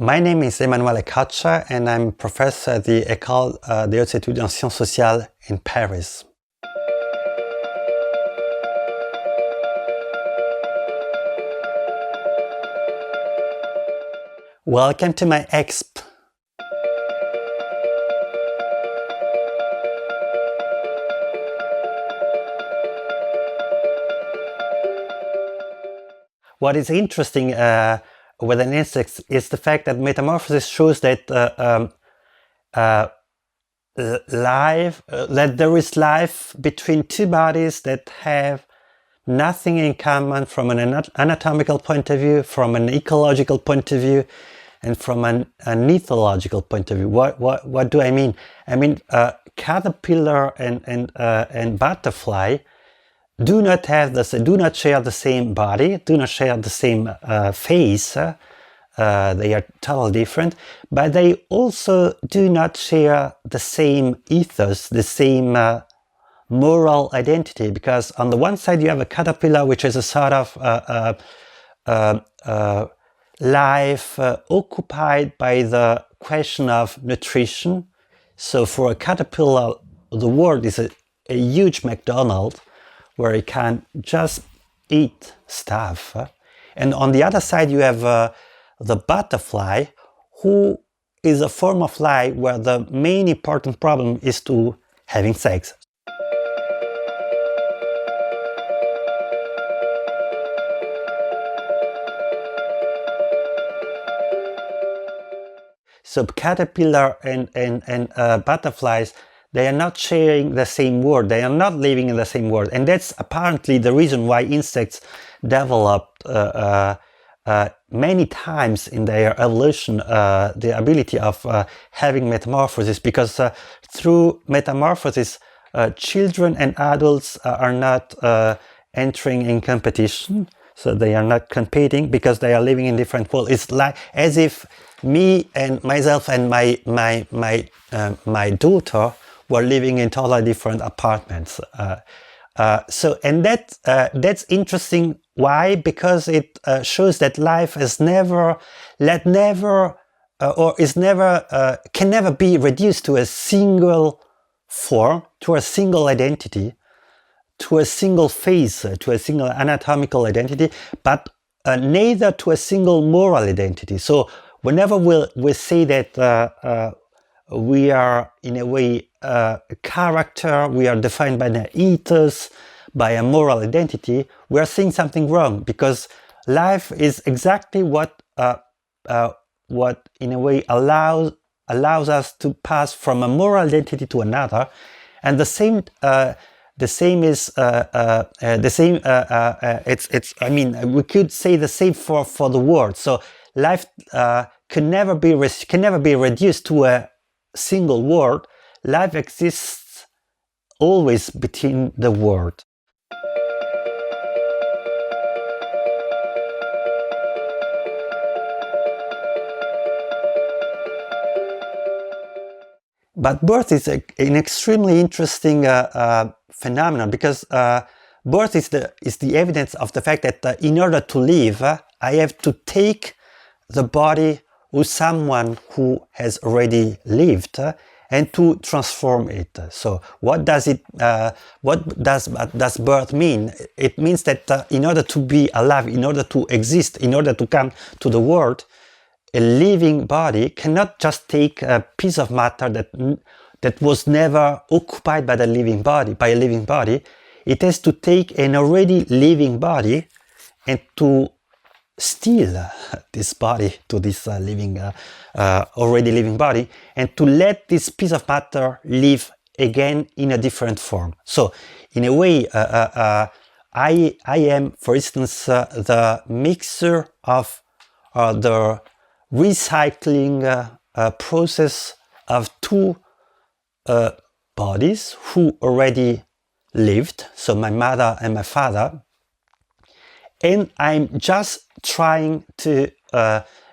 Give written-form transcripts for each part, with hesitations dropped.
My name is Emanuele Coccia and I'm professor at the École des Hautes Études en Sciences Sociales in Paris. Welcome to my exp. What is interesting with an insect is the fact that metamorphosis shows that that there is life between two bodies that have nothing in common from an anatomical point of view, from an ecological point of view, and from an ethological point of view. What do I mean? I mean caterpillar and butterfly do not share the same body, do not share the same face. They are totally different, but they also do not share the same ethos, the same moral identity, because on the one side you have a caterpillar, which is a sort of life occupied by the question of nutrition. So for a caterpillar, the world is a huge McDonald's where it can just eat stuff. And on the other side you have the butterfly, who is a form of life where the main important problem is to having sex. So caterpillar and butterflies, they are not sharing the same world, they are not living in the same world, and that's apparently the reason why insects developed many times in their evolution the ability of having metamorphosis, because through metamorphosis children and adults are not entering in competition, so they are not competing because they are living in different worlds. It's like as if me and myself and my daughter were living in totally different apartments. And that's interesting. Why? Because it shows that life is can never be reduced to a single form, to a single identity, to a single face, to a single anatomical identity, but neither to a single moral identity. So whenever we say that we are in a way a character, we are defined by an ethos, by a moral identity, we are saying something wrong, because life is exactly what in a way allows us to pass from a moral identity to another, and the same is I mean, we could say the same for the world. So life can never be reduced to a single word. Life exists always between the world. But birth is an extremely interesting phenomenon, because birth is the evidence of the fact that in order to live, I have to take the body of someone who has already lived and to transform it. So what does birth mean? It means that in order to be alive, in order to exist, in order to come to the world, a living body cannot just take a piece of matter that was never occupied by a living body. It has to take an already living body and to steal this body to this already living body, and to let this piece of matter live again in a different form. So in a way, I am, for instance, the mixer of the recycling process of two bodies who already lived, so my mother and my father, and I'm just trying to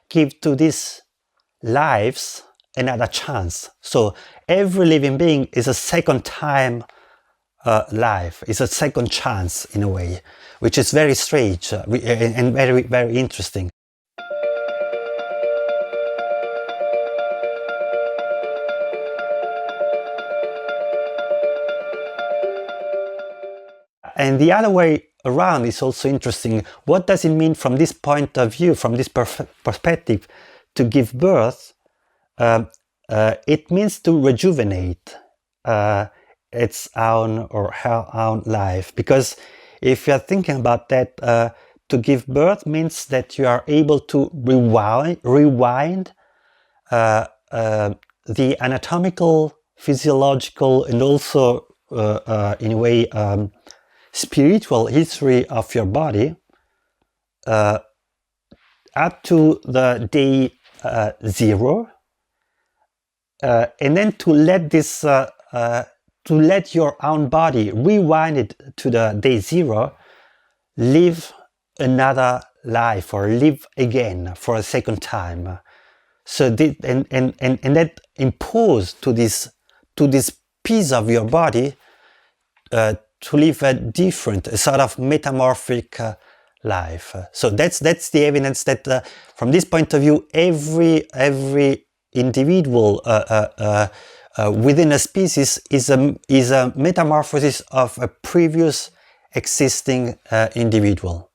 give to these lives another chance. So every living being is a second time life, is a second chance in a way, which is very strange and very, very interesting. And the other way around is also interesting. What does it mean from this point of view, from this perspective, to give birth? It means to rejuvenate its own or her own life. Because if you're thinking about that, to give birth means that you are able to rewind the anatomical, physiological, and also in a way spiritual history of your body up to the day 0, and then to let this to let your own body rewind it to the day 0, live another life or live again for a second time. So and that impose to this piece of your body to live a different, a sort of metamorphic life. So that's the evidence that from this point of view, every individual within a species is a metamorphosis of a previous existing individual.